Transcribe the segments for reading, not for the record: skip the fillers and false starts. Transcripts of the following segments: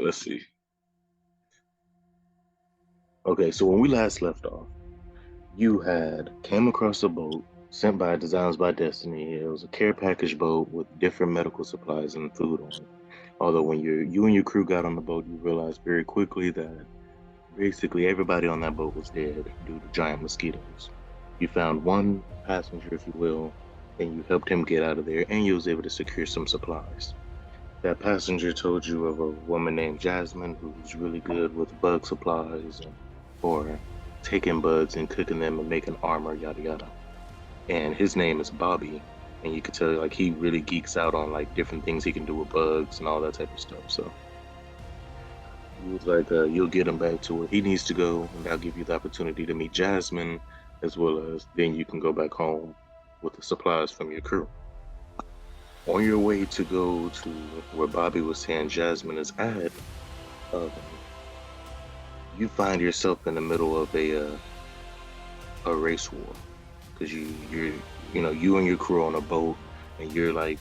let's see. Okay, so when we last left off, you had came across a boat sent by Designs by Destiny. It was a care package boat with different medical supplies and food on it. Although when you and your crew got on the boat, you realized very quickly that basically everybody on that boat was dead due to giant mosquitoes. You found one passenger, if you will, and you helped him get out of there, and you was able to secure some supplies. That passenger told you of a woman named Jasmine who's really good with bug supplies and or taking bugs and cooking them and making armor, yada yada. And his name is Bobby, and you could tell like he really geeks out on like different things he can do with bugs and all that type of stuff. So he was like, you'll get him back to where he needs to go, and I'll give you the opportunity to meet Jasmine, as well as then you can go back home with the supplies from your crew. On your way to go to where Bobby was saying Jasmine is at, um, you find yourself in the middle of a race war because you and your crew on a boat and you're like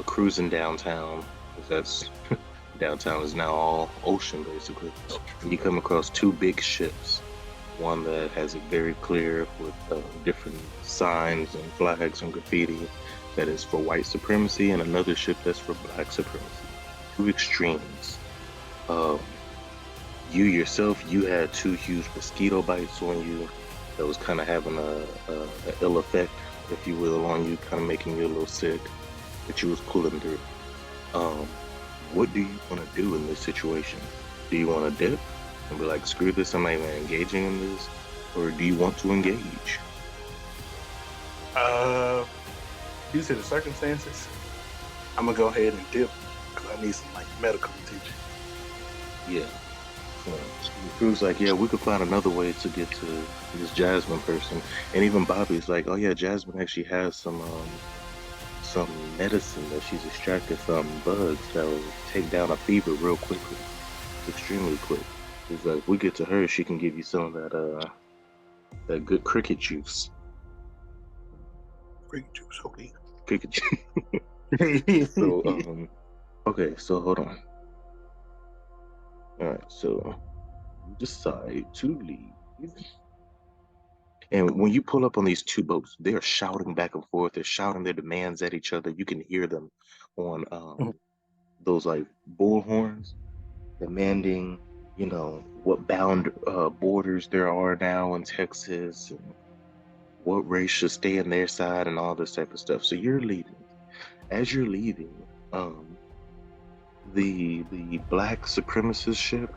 cruising downtown because that's downtown is now all ocean basically. And you come across two big ships, one that has it very clear with different signs and flags and graffiti that is for white supremacy, and another ship that's for black supremacy. Two extremes. Um, you yourself, you had two huge mosquito bites on you that was kind of having a ill effect, if you will, on you, kind of making you a little sick, that you was pulling through. Um, what do you want to do in this situation? Do you want to dip and be like, screw this, I'm not even engaging in this? Or do you want to engage? Due to the circumstances, I'm gonna go ahead and dip because I need some like medical attention. Yeah. So the crew's like, yeah, we could find another way to get to this Jasmine person. And even Bobby's like, oh yeah, Jasmine actually has some medicine that she's extracted from bugs that will take down a fever real quickly, extremely quick. He's like, if we get to her, she can give you some of that good cricket juice. Grape juice, okay. Cricket juice. So okay, so hold on. All right, so you decide to leave. And when you pull up on these two boats, they're shouting back and forth. They're shouting their demands at each other. You can hear them on those like bullhorns demanding, what bound borders there are now in Texas and what race should stay on their side and all this type of stuff. So you're leaving. As you're leaving, um, the black supremacist ship,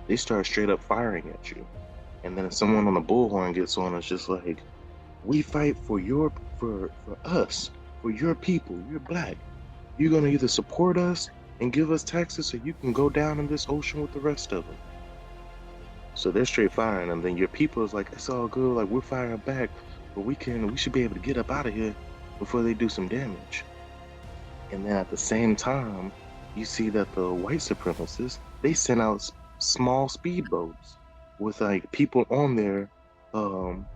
they start straight up firing at you. And then someone on the bullhorn gets on, it's just like, we fight for us, for your people. You're black. You're gonna either support us and give us taxes, or you can go down in this ocean with the rest of them. So they're straight firing, and then your people is like, it's all good. Like we're firing back, but we should be able to get up out of here before they do some damage. And then at the same time, you see that the white supremacists they sent out small speedboats with like people on there, um,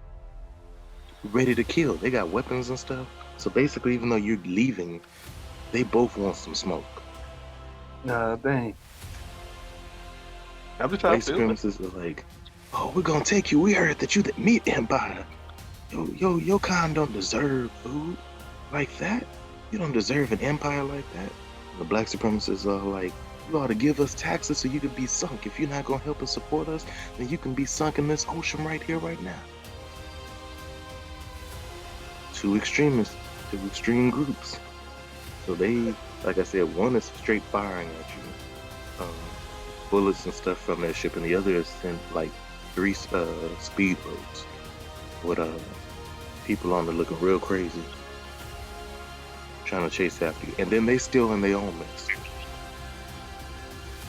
ready to kill. They got weapons and stuff. So basically, even though you're leaving, they both want some smoke. Nah, dang. I'm just White trying to feel it. supremacists are like, oh, we're gonna take you. We heard that you the meat empire. Your kind don't deserve food like that. You don't deserve an empire like that. The black supremacists are like, you ought to give us taxes so you can be sunk. If you're not gonna help us support us, then you can be sunk in this ocean right here, right now. Two extremists, two extreme groups. So they, like I said, one is straight firing at you, bullets and stuff from their ship, and the other is sent like three speedboats with people on there looking real crazy, trying to chase after you, and then they still in their own mess.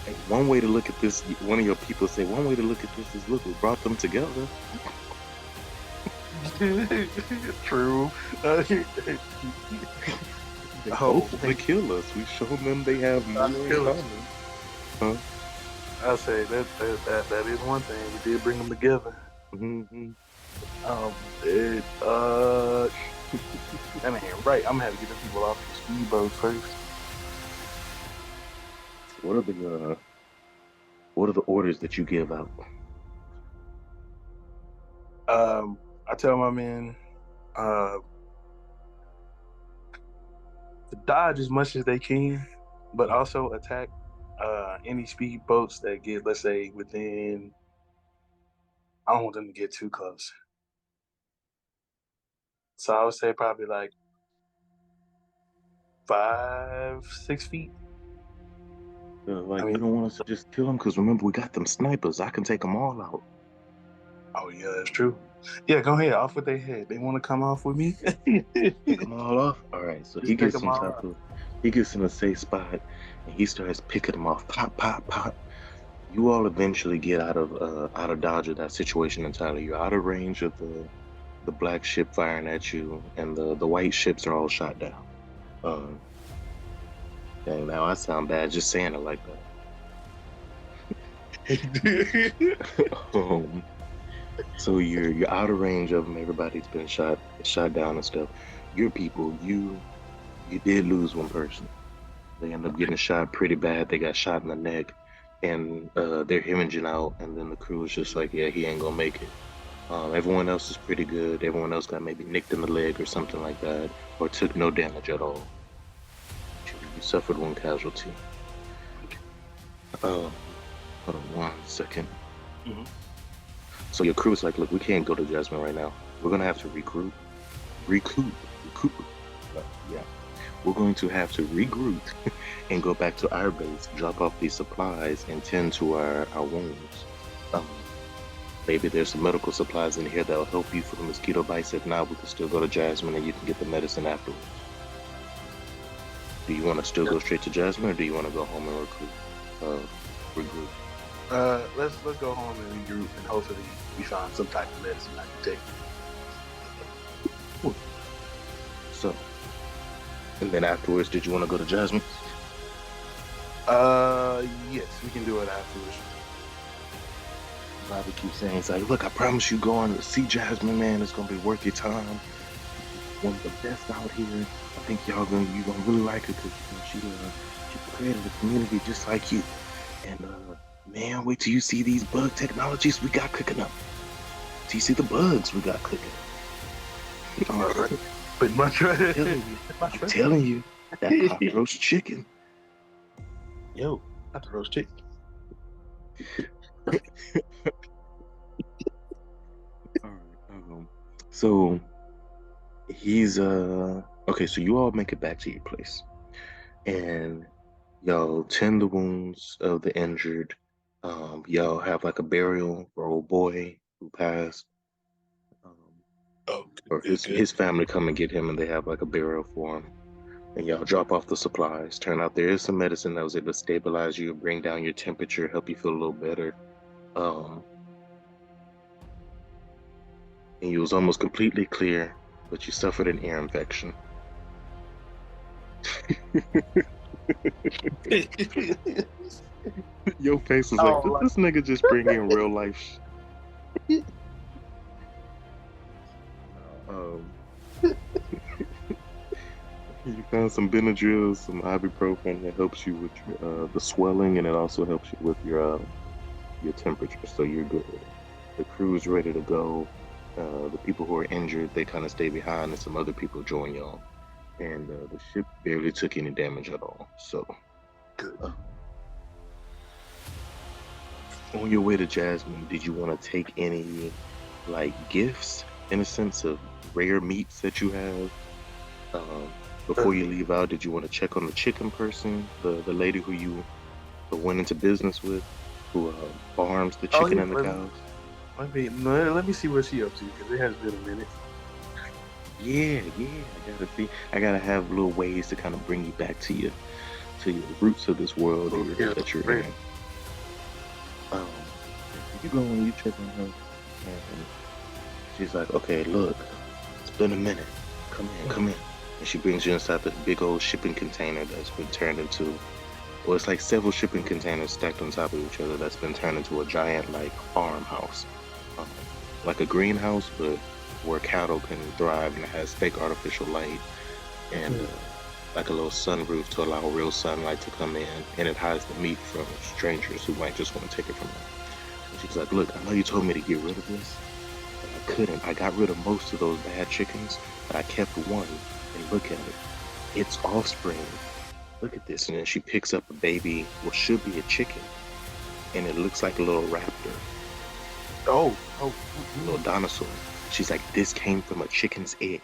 And one way to look at this, one of your people say, one way to look at this is, look, we brought them together. True. They both want to kill us. We've shown them they have more in common. Huh? I say that is one thing. We did bring them together. Mm-hmm. I mean, right. I'm gonna have to get the people off the speedboat first. What are the What are the orders that you give out? I tell my men to dodge as much as they can, but also attack any speedboats that get, let's say, within. I don't want them to get too close. So I would say probably like 5, 6 feet. I Like, you mean, don't want us to just kill them? Because remember, we got them snipers. I can take them all out. oh yeah, that's true. Yeah, go ahead, off with their head. They want to come off with me. Take them all off? All right, so he Just take gets them on all top out. of, he gets in a safe spot, and he starts picking them off. Pop, pop, pop. You all eventually get out of dodge of that situation entirely. You're out of range of the black ship firing at you, and the white ships are all shot down. Um, Dang, now I sound bad just saying it like that. So you're out of range of them. Everybody's been shot down and stuff. Your people, you did lose one person. They end up getting shot pretty bad. They got shot in the neck, and they're hemorrhaging out. And then the crew is just like, yeah, he ain't gonna make it. Everyone else is pretty good. Everyone else got maybe nicked in the leg or something like that, or took no damage at all. You suffered one casualty. Uh, Hold on 1 second. Mhm. So your crew is like, look, we can't go to Jasmine right now. We're gonna have to recoup. Yeah, we're going to have to regroup and go back to our base, drop off these supplies, and tend to our wounds. Um, Maybe there's some medical supplies in here that'll help you for the mosquito bites. If not, we can still go to Jasmine and you can get the medicine afterwards. Do you want to still go straight to Jasmine, or do you want to go home and regroup? Let's go home and regroup, and hopefully we find some type of medicine I can take. So, and then afterwards, did you want to go to Jasmine? Yes, we can do it afterwards. Bobby keeps saying, he's like, look, I promise you going to see Jasmine, man, it's gonna be worth your time. One of the best out here. I think you gonna really like her because she created a community just like you. And man, wait till you see these bug technologies we got cooking up. Till you see the bugs we got cooking. But I'm telling you, that hot roast chicken. Yo, not the roast chicken. All right. So he's okay. So you all make it back to your place, and y'all tend the wounds of the injured. Y'all have like a burial for old boy who passed. Um, Oh, or good, good. his family come and get him, and they have like a burial for him. And y'all drop off the supplies. Turn out there is some medicine that was able to stabilize you, bring down your temperature, help you feel a little better. Um, and you was almost completely clear, but you suffered an ear infection. Your face was like, did Oh, this nigga just bring in real life? Um, you found some Benadryl, some ibuprofen that helps you with the swelling, and it also helps you with your temperature, so you're good. The crew's ready to go. The people who are injured, they kind of stay behind, and some other people join y'all. And the ship barely took any damage at all. So, good. On your way to Jasmine, did you want to take any like gifts in a sense of rare meats that you have? Before you leave out, did you want to check on the chicken person, the lady who you went into business with, who farms the chicken and the cows? Let me see what she up to, because it has been a minute. Yeah, I gotta have little ways to kind of bring you back to your roots of this world that you're in. You go and you check on her, and she's like, okay, look, it's been a minute. Come in. And she brings you inside this big old shipping container that's been turned into, well, it's like several shipping containers stacked on top of each other that's been turned into a giant like farmhouse, like a greenhouse, but where cattle can thrive, and it has fake artificial light. And like a little sunroof to allow real sunlight to come in, and it hides the meat from strangers who might just want to take it from them. And she's like, look, I know you told me to get rid of this, but I couldn't. I got rid of most of those bad chickens, but I kept one, and look at it. Its offspring. Look at this. And then she picks up a baby, what should be a chicken, and it looks like a little raptor, Oh, a little dinosaur. She's like, this came from a chicken's egg.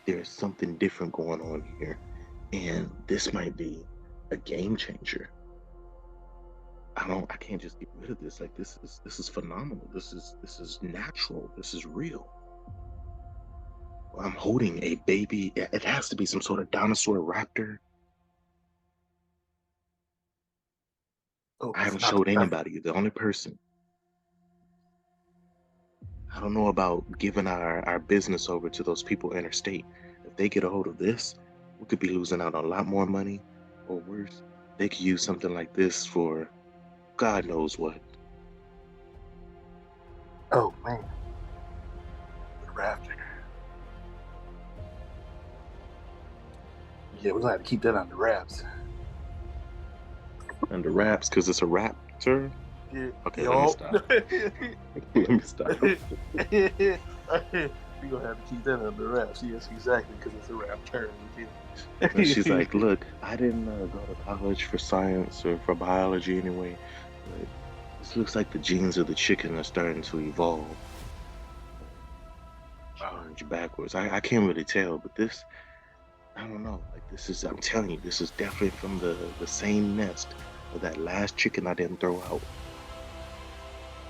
There's something different going on here, and this might be a game changer. I can't just get rid of this. Like this is phenomenal. This is natural. This is real. I'm holding a baby. It has to be some sort of dinosaur raptor. oh, I it's haven't not the showed raptor. anybody. You're the only person. I don't know about giving our business over to those people interstate. If they get a hold of this, we could be losing out on a lot more money, or worse, they could use something like this for God knows what. Oh man, the raptor. Yeah, we're gonna have to keep that under wraps. Under wraps because it's a raptor. Yeah, Okay, let me yo. stop. Let me stop. We're gonna have to keep that under wraps. Yes, exactly, because it's a raptor. And she's like, look, I didn't go to college for science or for biology anyway, but this looks like the genes of the chicken are starting to evolve. Change backwards. I can't really tell, but this, I don't know. Like this is, I'm telling you, this is definitely from the same nest of that last chicken I didn't throw out.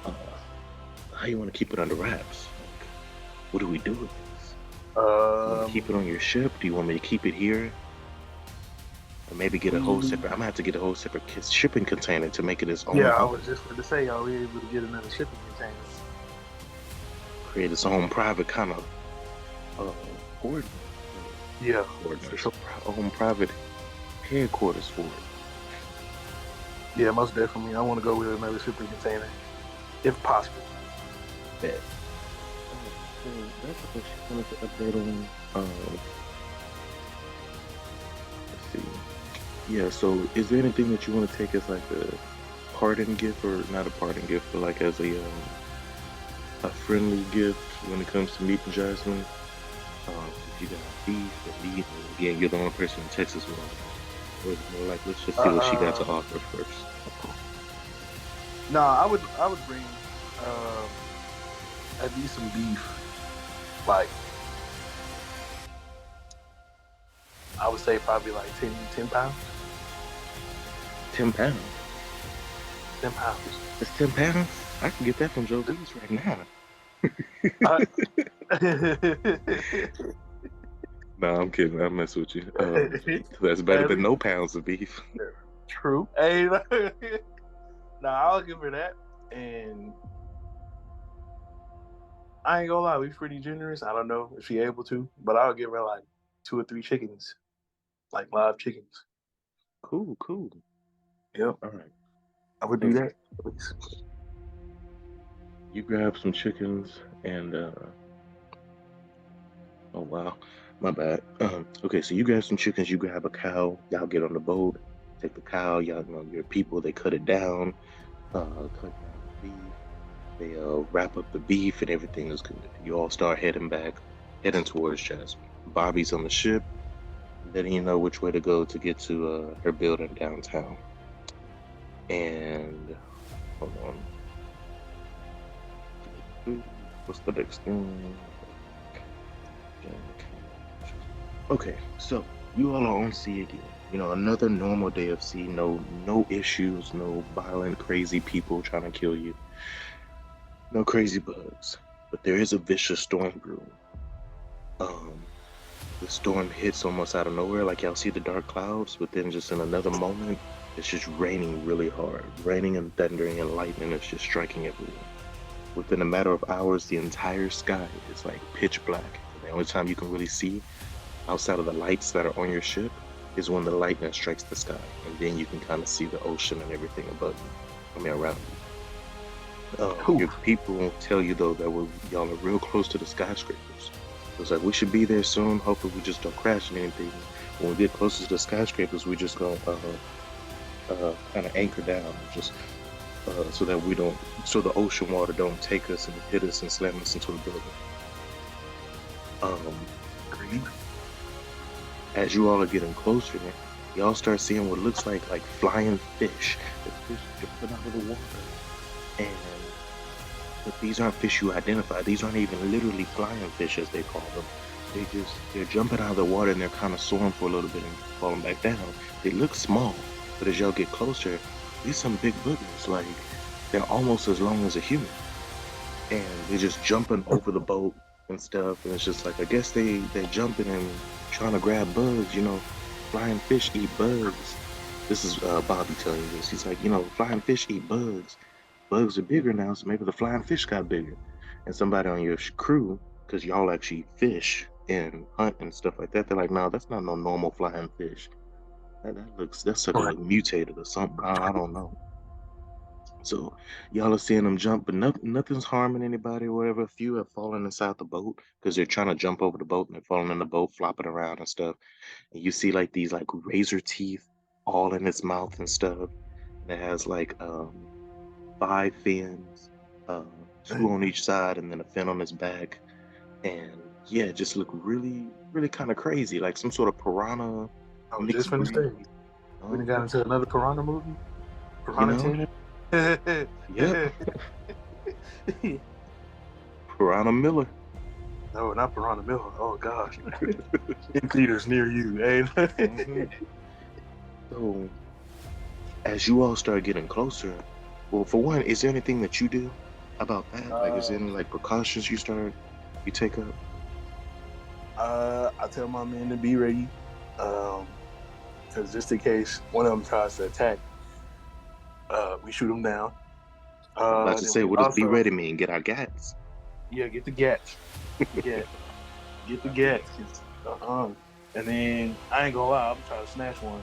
Uh, how you want to keep it under wraps? Like, what do we do with this? You want to keep it on your ship? Do you want me to keep it here? Or maybe get a whole separate, I'm gonna have to get a whole separate shipping container to make it its own. Yeah, I was just going to say, are we able to get another shipping container? Create its own private kind of coordinates. Yeah, Coordinates. Own private headquarters for it. yeah, most definitely. I want to go with another shipping container, if possible. Bet. So that's what she wanted to update on. Let's see. Yeah, so is there anything that you want to take as like a parting gift, or not a parting gift, but like as a friendly gift when it comes to meeting Jasmine? If you got beef or meat, and again, you're the only person in Texas with all that. Or is it more like, let's just see what she got to offer first? No, I would bring at least some beef. Like, I would say probably like 10 pounds. 10 pounds? 10 pounds. That's 10 pounds? I can get that from Joe Bees right now. No, I'm kidding. I'm messing with you. That's better than no pounds of beef. True. Hey, nah, I'll give her that. And I ain't gonna lie, we're pretty generous. I don't know if she able to, but I'll give her like 2 or 3 chickens, like live chickens. Cool. Yep. All right. I would do that. You grab some chickens and oh wow, my bad. Okay, so you grab some chickens, you grab a cow, y'all get on the boat, take the cow, y'all know your people, they cut it down, cut down the beef, they wrap up the beef and everything is good. You all start heading towards Jasmine. Bobby's on the ship, letting you know which way to go to get to her building downtown. And hold on. What's the next thing? Okay, so you all are on sea again. You know, another normal day of sea. No issues, no violent, crazy people trying to kill you. No crazy bugs. But there is a vicious storm brewing. The storm hits almost out of nowhere, like y'all see the dark clouds, but then just in another moment, it's just raining really hard. Raining and thundering and lightning is just striking everywhere. Within a matter of hours, the entire sky is like pitch black. And the only time you can really see outside of the lights that are on your ship is when the lightning strikes the sky. And then you can kind of see the ocean and everything above you, around you. Your people tell you, though, that y'all are real close to the skyscrapers. It's like, we should be there soon. Hopefully we just don't crash into anything. When we get closer to the skyscrapers, we just gonna kind of anchor down, just so that we don't, so the ocean water don't take us and hit us and slam us into the building. Um, Green. as you all are getting closer, y'all start seeing what looks like flying fish. The fish jumping out of the water, and but these aren't fish you identify. These aren't even literally flying fish as they call them. They're jumping out of the water and they're kind of soaring for a little bit and falling back down. They look small, but as y'all get closer, these some big boogers. Like they're almost as long as a human, and they're just jumping over the boat and stuff. And it's just like I guess they're jumping and trying to grab bugs. You know, flying fish eat bugs. This is Bobby telling you this. He's like, you know, flying fish eat bugs. Bugs are bigger now, so maybe the flying fish got bigger. And somebody on your crew, because y'all actually fish and hunt and stuff like that, they're like, no, that's not no normal flying fish. That sucker Right. look mutated or something. I don't know. So y'all are seeing them jump, but nothing's harming anybody or whatever. A few have fallen inside the boat because they're trying to jump over the boat and they're falling in the boat, flopping around and stuff. And you see like these like razor teeth all in its mouth and stuff. And it has like 5 fins, uh, two on each side, and then a fin on his back. And yeah, it just look really, really kind of crazy, like some sort of piranha I was just mixed finna breed. say, we done Oh, got into another Piranha movie. you Piranha know, 10. yep, Piranha Miller. No, not Piranha Miller. Oh gosh. In theaters near you. Mhm. So as you all start getting closer, well, for one, is there anything that you do about that? Like, is there any like precautions you take up? I tell my men to be ready. Because just in case one of them tries to attack, we shoot them down. I'm about to Then say, we what does be also, ready mean? Get our gats. yeah, get the gats. Get the gats. Get the I feel gats. And then I ain't gonna lie, I'm trying to snatch one.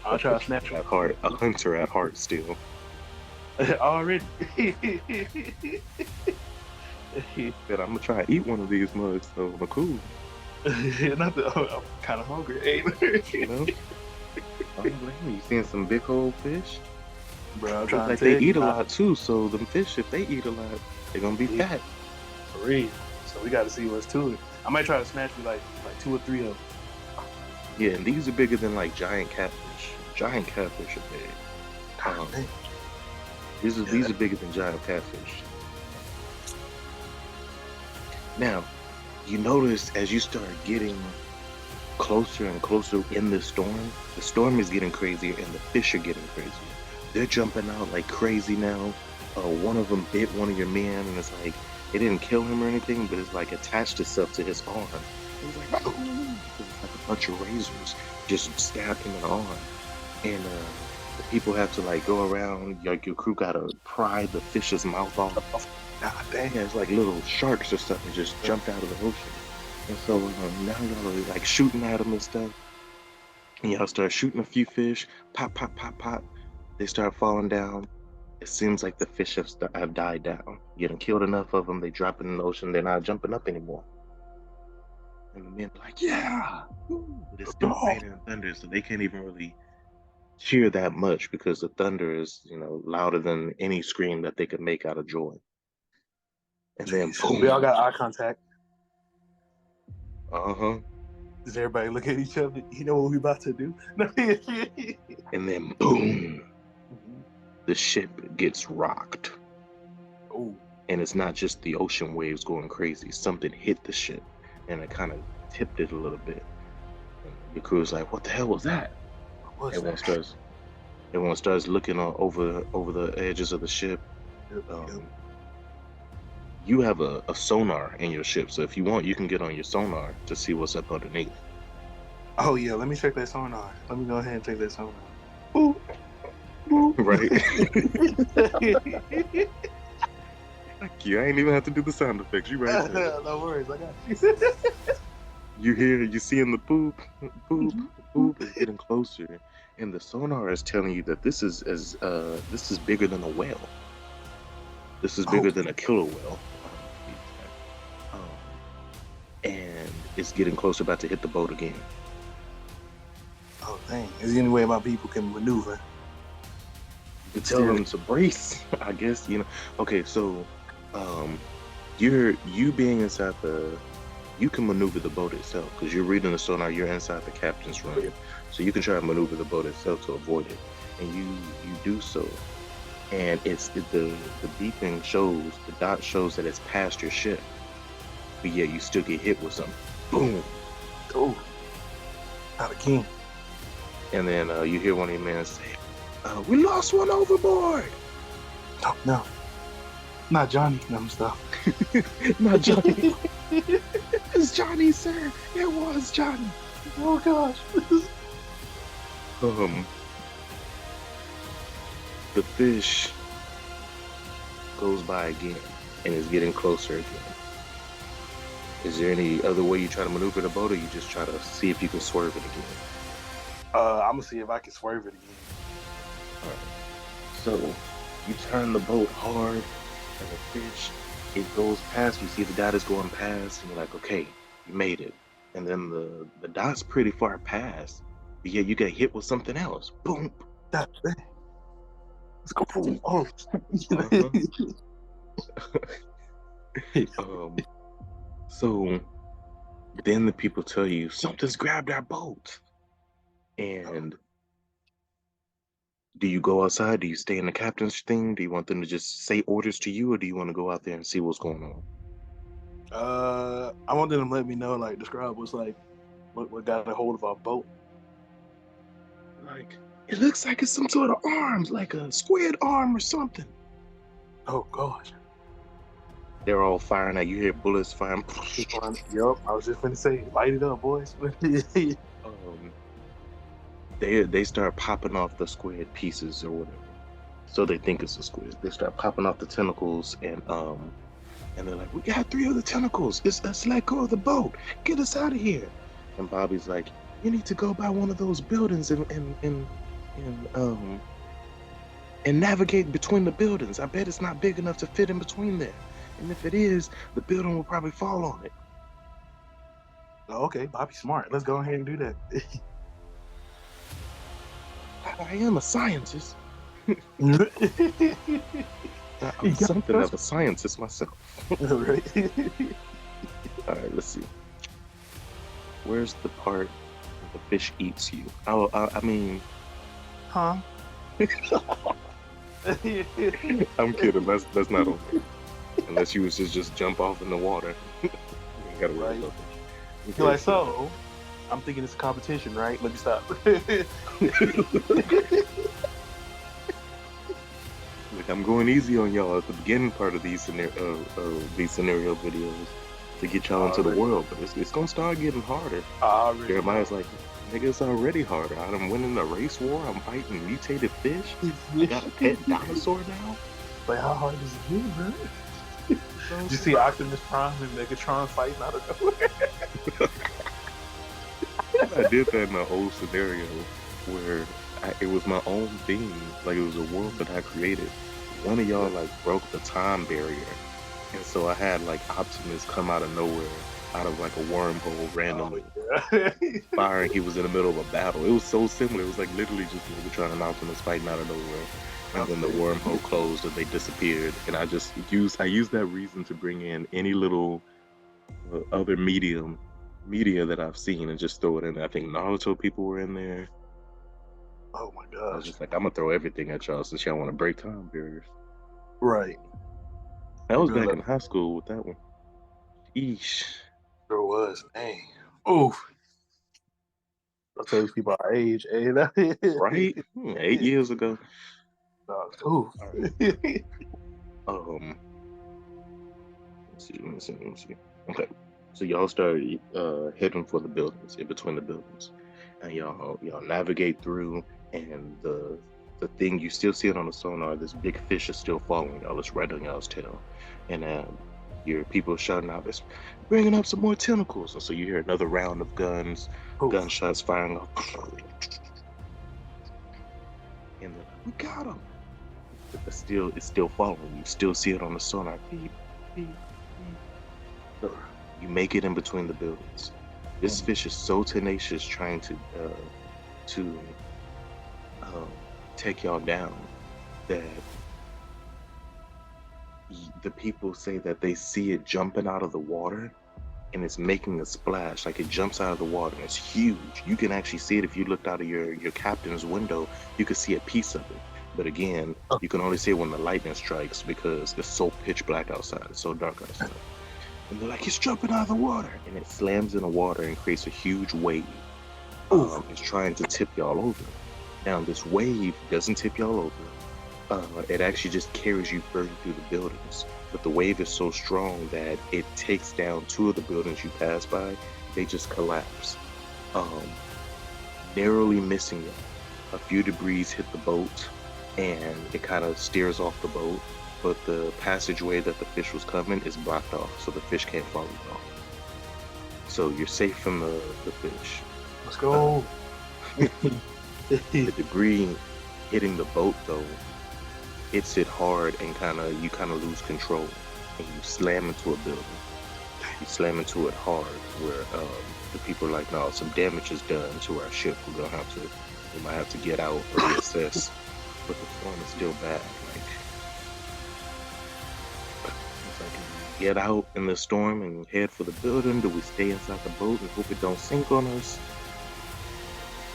I'll try to snatch at heart, a one. hunter at heart still. Already. But I'm gonna try to eat one of these mugs, so I'm cool. Not that I'm kind of hungry. You know, I don't blame you. You seeing some big old fish? Bro, I'm Look trying like to they tell eat you, a lot too. So them fish, if they eat a lot, they're gonna be fat. for real. So we got to see what's to it. I might try to snatch me like 2 or 3 of them. Yeah, and these are bigger than like giant catfish. Giant catfish are big. God, man. These are bigger than giant catfish. Now, you notice as you start getting closer and closer in the storm is getting crazier and the fish are getting crazier. They're jumping out like crazy now. One of them bit one of your men, and it's like it didn't kill him or anything, but it's like attached itself to his arm. It was like, oh, it's like a bunch of razors just stabbed him in the arm, and the people have to like go around. Like your crew gotta pry the fish's mouth off. God damn. Yeah, it's like little sharks or something just jumped out of the ocean. And so now y'all are like shooting at them and stuff. And y'all start shooting a few fish. Pop, pop, pop, pop. They start falling down. It seems like the fish have died down. You done killed enough of them. They drop in the ocean. They're not jumping up anymore. And the men are like, yeah. Woo. But it's still Oh, raining and thunder, so they can't even really cheer that much because the thunder is, louder than any scream that they could make out of joy. And then jeez. We all boom. got eye contact. Uh-huh. Does everybody look at each other? You know what we about to do? And then boom, the ship gets rocked. Oh, And it's not just the ocean waves going crazy. Something hit the ship and it kind of tipped it a little bit. And your crew is like, what the hell was that? what's Everyone that? starts everyone starts looking over the edges of the ship. Yep. You have a sonar in your ship, so if you want, you can get on your sonar to see what's up underneath. Oh yeah, let me check that sonar. Let me go ahead and check that sonar. Boop. Boop. Right? Thank you. I ain't even have to do the sound effects. You right there. No worries, I got you. You seeing the poop, poop is getting closer, and the sonar is telling you that this is bigger than a whale. This is bigger than a killer whale. Um, and it's getting closer, about to hit the boat again. Oh dang! Is there any way my people can maneuver? You tell them to brace, I guess, you know. Okay, so you being inside you can maneuver the boat itself because you're reading the sonar, you're inside the captain's room. So you can try to maneuver the boat itself to avoid it. And you do so. And the beeping shows, the dot shows that it's past your ship. But yeah, you still get hit with something. Boom. Oh, not again. And then you hear one of your men say, we lost one overboard. Oh, no. Not Johnny. No, stop. Not Johnny. It's Johnny, sir. It was Johnny. Oh gosh. The fish goes by again and is getting closer again. Is there any other way you try to maneuver the boat, or you just try to see if you can swerve it again? I'm gonna see if I can swerve it again. All right. So you turn the boat hard, and the fish, it goes past. You see the dot is going past, and you're like, okay, you made it. And then the dot's pretty far past, but yeah, you get hit with something else. Boom. Let's go. Boom. Oh. So then the people tell you something's grabbed our boat. And do you go outside? Do you stay in the captain's thing? Do you want them to just say orders to you, or do you want to go out there and see what's going on? I want them to let me know, like, describe what's like, what got a hold of our boat. Like, it looks like it's some sort of arms, like a squid arm or something. Oh gosh. They're all firing at you. Hear bullets firing. Yup, I was just gonna say, light it up, boys. They start popping off the squid pieces or whatever. So they think it's a squid. They start popping off the tentacles, and they're like, "We got 3 other tentacles. Let's let go of the boat. Get us out of here." And Bobby's like, "You need to go by one of those buildings and navigate between the buildings. I bet it's not big enough to fit in between there. And if it is, the building will probably fall on it." Oh, okay, Bobby's smart. Let's go ahead and do that. I am a scientist. I'm something of a scientist myself. Right. All right, let's see. Where's the part where the fish eats you? Oh, I mean, huh? I'm kidding. That's not on there. Unless you was just jump off in the water. You ain't gotta worry about that. You're like, so I'm thinking it's a competition, right? Let me stop. Like, I'm going easy on y'all at the beginning part of these scenario videos to get y'all into the world, but it's gonna start getting harder. Jeremiah's like, nigga, it's already harder. I'm winning a race war. I'm fighting mutated fish. I got a pet dinosaur now. Like, how hard does it get, man? Did you see Optimus Prime and Megatron fighting out of nowhere? I did that in a whole scenario where it was my own thing. Like, it was a world that I created. One of y'all like broke the time barrier, and so I had like Optimus come out of nowhere, out of like a wormhole randomly, firing. He was in the middle of a battle. It was so similar. It was like literally just Megatron and Optimus fighting out of nowhere, and then the wormhole closed and they disappeared. And I used that reason to bring in any little other media that I've seen and just throw it in. I think Naruto people were in there. Oh my gosh. I was just like, I'm gonna throw everything at y'all since y'all want to break time barriers. Right. I was back in high school with that one. Eesh. There was. Dang. Oof. I'll tell these people our age. Right? 8 years ago. Ooh. Right. Let's see. Okay. So y'all start heading for the buildings, in between the buildings. And y'all navigate through, and the thing, you still see it on the sonar, this big fish is still following y'all. It's right on y'all's tail. And your people shouting out, "It's bringing up some more tentacles." And so you hear another round of gunshots firing off. And we got him. But it's still following you. Still see it on the sonar. Beep, beep, beep. So you make it in between the buildings. This fish is so tenacious trying to take y'all down that the people say that they see it jumping out of the water and it's making a splash. Like it jumps out of the water and it's huge. You can actually see it if you looked out of your captain's window. You could see a piece of it. But again, you can only see it when the lightning strikes because it's so pitch black outside. It's so dark outside. And they're like, it's jumping out of the water. And it slams in the water and creates a huge wave. It's trying to tip y'all over. Now, this wave doesn't tip y'all over. It actually just carries you further through the buildings. But the wave is so strong that it takes down two of the buildings you pass by. They just collapse, narrowly missing you. A few debris hit the boat, and it kind of steers off the boat. But the passageway that the fish was coming is blocked off, so the fish can't follow you off. So you're safe from the fish. Let's go. The debris hitting the boat, though, hits it hard and you kind of lose control, and you slam into a building. You slam into it hard, where the people are like, no, some damage is done to our ship. We might have to get out or reassess. But the storm is still bad. It's like, get out in the storm and head for the building. Do we stay inside the boat and hope it don't sink on us?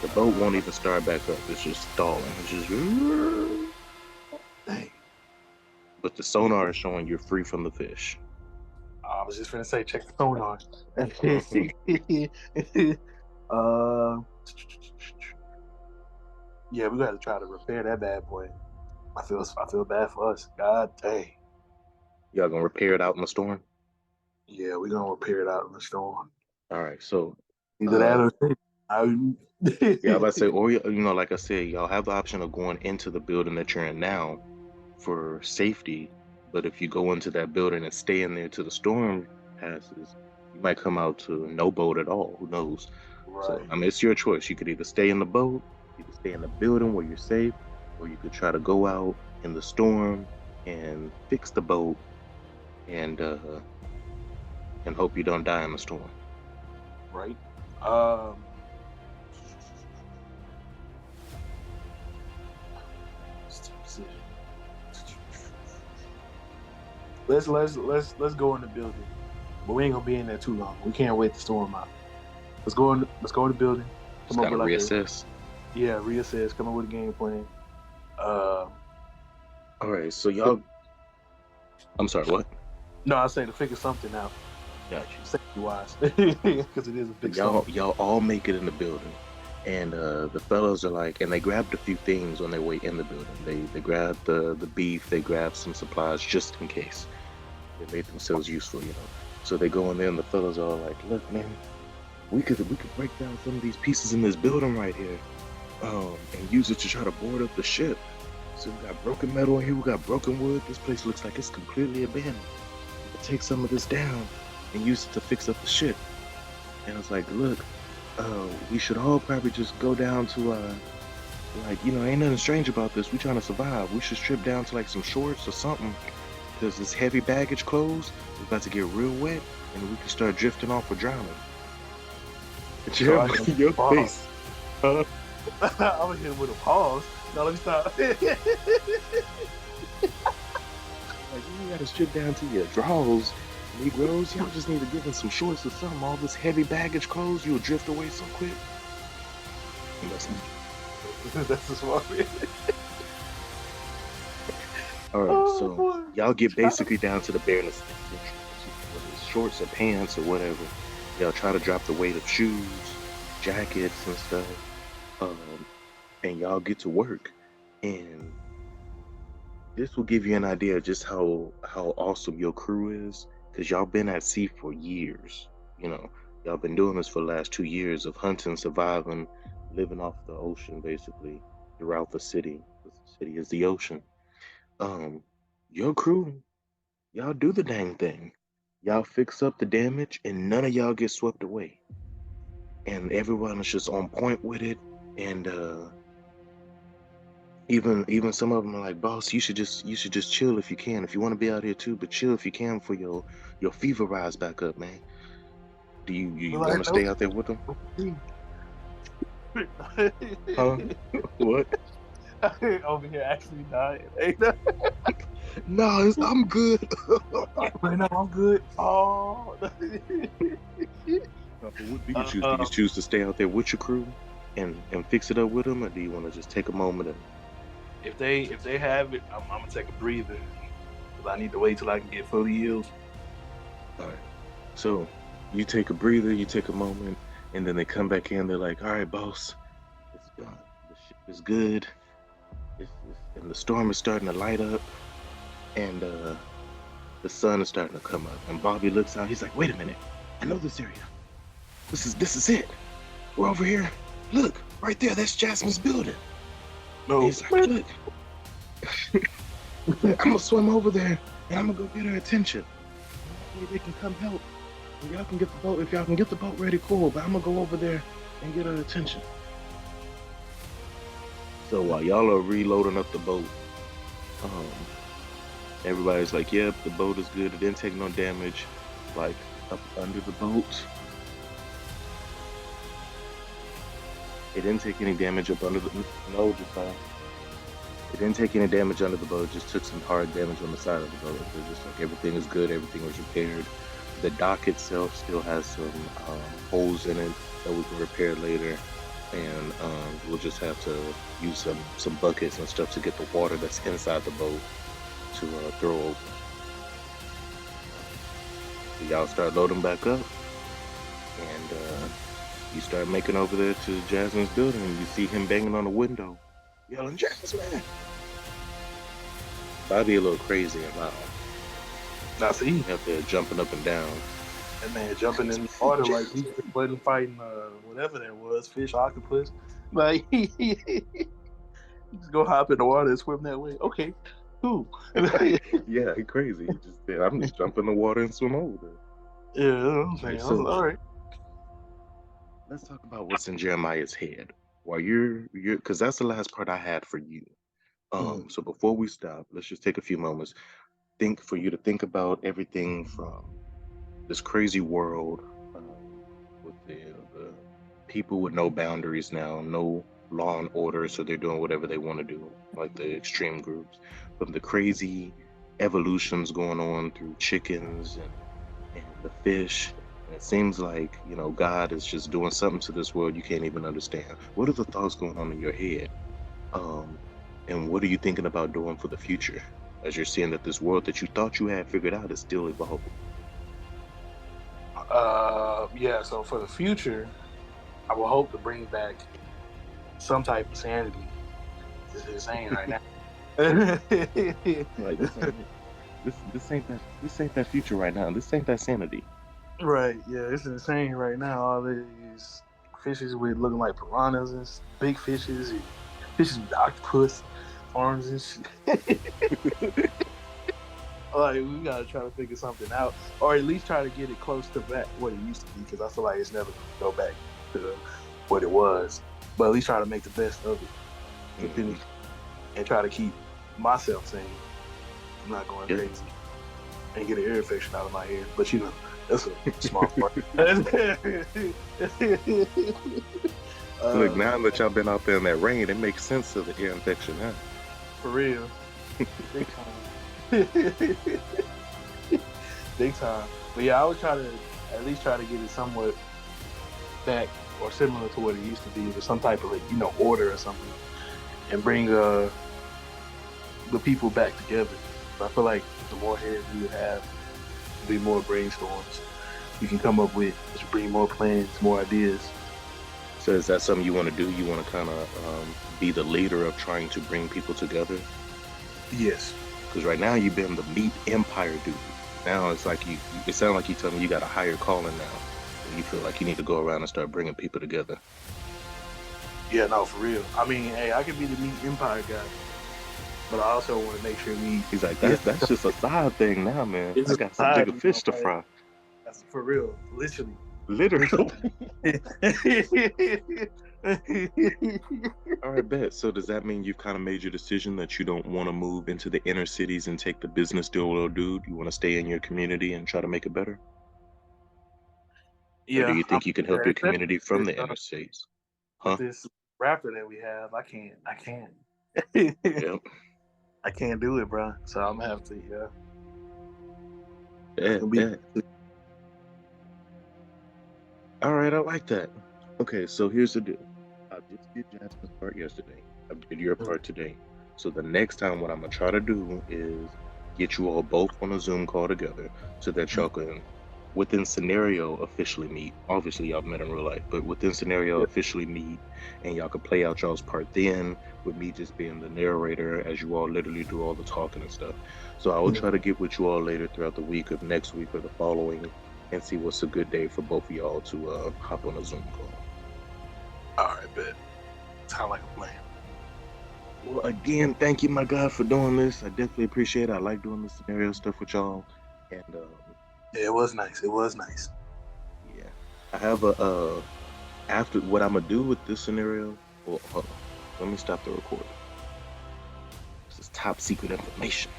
The boat won't even start back up. It's just stalling. It's just. Dang. But the sonar is showing you're free from the fish. I was just gonna say, check the sonar. Yeah, we got to try to repair that bad boy. I feel bad for us. God dang. Y'all gonna repair it out in the storm? Yeah, we're gonna repair it out in the storm. All right, so Either that or yeah, I was about to say, or like I said, y'all have the option of going into the building that you're in now for safety. But if you go into that building and stay in there till the storm passes, you might come out to no boat at all. Who knows? Right. So I mean, it's your choice. You could either stay in the boat, you could stay in the building where you're safe, or you could try to go out in the storm and fix the boat and hope you don't die in the storm. Right. Let's go in the building, but we ain't gonna be in there too long. We can't wait to storm out. Let's go in the building. Just kind of reassess. Reassess. Come up with a game plan. All right, so y'all. I'm sorry. What? No, I say to figure something out. Got you. Safety wise, because it is a big. Y'all all make it in the building, and the fellows are like, and they grabbed a few things on their way in the building. They grabbed the beef. They grabbed some supplies just in case. They made themselves useful, So they go in there, and the fellows are like, look, man, we could break down some of these pieces in this building right here, and use it to try to board up the ship. So we got broken metal in here. We got broken wood. This place looks like it's completely abandoned. We could take some of this down and use it to fix up the ship. And I was like, look, we should all probably just go down to, ain't nothing strange about this. We trying to survive. We should strip down to like some shorts or something, because this heavy baggage clothes is about to get real wet, and we can start drifting off or drowning. Your face. I was here with a pause. Now let me stop. Like, you gotta strip down to your drawers, Negroes. Y'all just need to give them some shorts or something. All this heavy baggage clothes, you'll drift away so quick. That's a smart. All right, so y'all get basically down to the bare necessities, shorts or pants or whatever. Y'all try to drop the weight of shoes, jackets, and stuff, and y'all get to work. And this will give you an idea of just how awesome your crew is, because y'all been at sea for years. Y'all been doing this for the last 2 years of hunting, surviving, living off the ocean, basically, throughout the city. The city is the ocean. Your crew, y'all do the dang thing. Y'all fix up the damage, and none of y'all get swept away. And everyone is just on point with it. And even some of them are like, boss, you should just chill if you can. If you want to be out here too, but chill if you can for your fever rise back up, man. Do you Well, I want to stay out there with them? Huh? What? over here actually dying. Ain't that? No, I'm good. Right now I'm good. Oh, But what do you choose? Do you um, choose to stay out there with your crew and fix it up with them, or do you want to just take a moment and if they have it, I'm gonna take a breather because I need to wait till I can get fully healed. all right? So you take a breather, you take a moment, and then they come back in. They're like, "All right, boss, it's done. The ship is good. And the storm is starting to light up, and the sun is starting to come up." And Bobby looks out. He's like, "Wait a minute! I know this area. This is it. We're over here. Look, right there. That's Jasmine's building." And No, he's like, "Look." He's like, "I'm gonna swim over there and I'm gonna go get her attention. Maybe they can come help. And y'all can get the boat. If y'all can get the boat ready, cool. But I'm gonna go over there and get her attention." So while y'all are reloading up the boat, um, everybody's like, "Yep, the boat is good. It didn't take no damage." Like up under the boat, it didn't take any damage up under the no, just it didn't take any damage under the boat. It just took some hard damage on the side of the boat. They're just like everything is good. Everything was repaired. The dock itself still has some holes in it that we can repair later, and we'll just have to use some buckets and stuff to get the water that's inside the boat to throw open. So y'all start loading back up, and you start making over there to Jasmine's building, and you see him banging on the window, yelling, "Jasmine!" Bobby a little crazy and loud. I see Up there jumping up and down. that man jumping in the water like he wasn't fighting whatever that was, fish, octopus. Like he just go hop in the water and swim that way. Okay, cool. Yeah, he crazy. He just said, "I'm just jump in the water and swim over there." Yeah, that's what I'm All right, saying. I was so like, all right. let's talk about what's in Jeremiah's head. While you're because that's the last part I had for you. Mm. So before we stop, let's just take a few moments. Think for you to think about everything from this crazy world with the people with no boundaries now, no law and order, so they're doing whatever they want to do, like the extreme groups, from the crazy evolutions going on through chickens and the fish. And it seems like, God is just doing something to this world you can't even understand. What are the thoughts going on in your head? Um, and what are you thinking about doing for the future as you're seeing that this world that you thought you had figured out is still evolving? Yeah. So for the future, I will hope to bring back some type of sanity. This is insane right now. Like this ain't it. This ain't that future right now. This ain't that sanity. Right. Yeah, it's insane right now. All these fishes with looking like piranhas and big fishes and fishes with octopus arms and shit. Like we gotta try to figure something out, or at least try to get it close to back what it used to be. Because I feel like it's never gonna go back to what it was. But at least try to make the best of it, Hmm. and try to keep myself sane. I'm not going Yeah. crazy and get an ear infection out of my ear. But that's a small part. Look, now that y'all been out there in that rain, it makes sense of the ear infection now. For real, big time, big time. But yeah, I would try to at least try to get it somewhat back or similar to what it used to be, with some type of order or something, and bring the people back together. I feel like the more heads we would have, be more brainstorms we can come up with, to bring more plans, more ideas. So is that something you want to do? You want to kind of be the leader of trying to bring people together? Yes. Because right now you've been the meat empire dude. Now it's like it sounds like you tell me you got a higher calling now. And you feel like you need to go around and start bringing people together. Yeah, no, for real. I mean, hey, I could be the meat empire guy, but I also want to make sure we. He's like, that's just a side thing now, man. It's I a got some side, bigger fish to like, fry. that's for real, literally. Literally. All right, bet. So does that mean you've kind of made your decision that you don't want to move into the inner cities and take the business deal, dude? You want to stay in your community and try to make it better? Or do Yeah, you think you can help your especially community from with, the interstates? with Huh? this rapper that we have. I can't, Yep. I can't do it, bro. So I'm gonna have to, yeah, it's Bet, gonna be. bet. All right, I like that. Okay, so here's the deal. I just did Jasmine's part yesterday. I did your part today. So the next time, what I'm gonna try to do is get you all both on a Zoom call together so that y'all can, within scenario, officially meet. Obviously, y'all met in real life, but within scenario, Yeah. officially meet, and y'all can play out y'all's part then, with me just being the narrator as you all literally do all the talking and stuff. So I will try to get with you all later throughout the week of next week or the following and see what's a good day for both of y'all to hop on a Zoom call. All right, bet. Sound like a plan. Well, again, thank you, my God, for doing this. I definitely appreciate it. I like doing the scenario stuff with y'all. And Yeah, it was nice. It was nice. yeah, I have a after what I'm gonna do with this scenario. Well, hold on. Let me stop the recording. This is top secret information.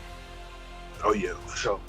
Oh yeah, for sure.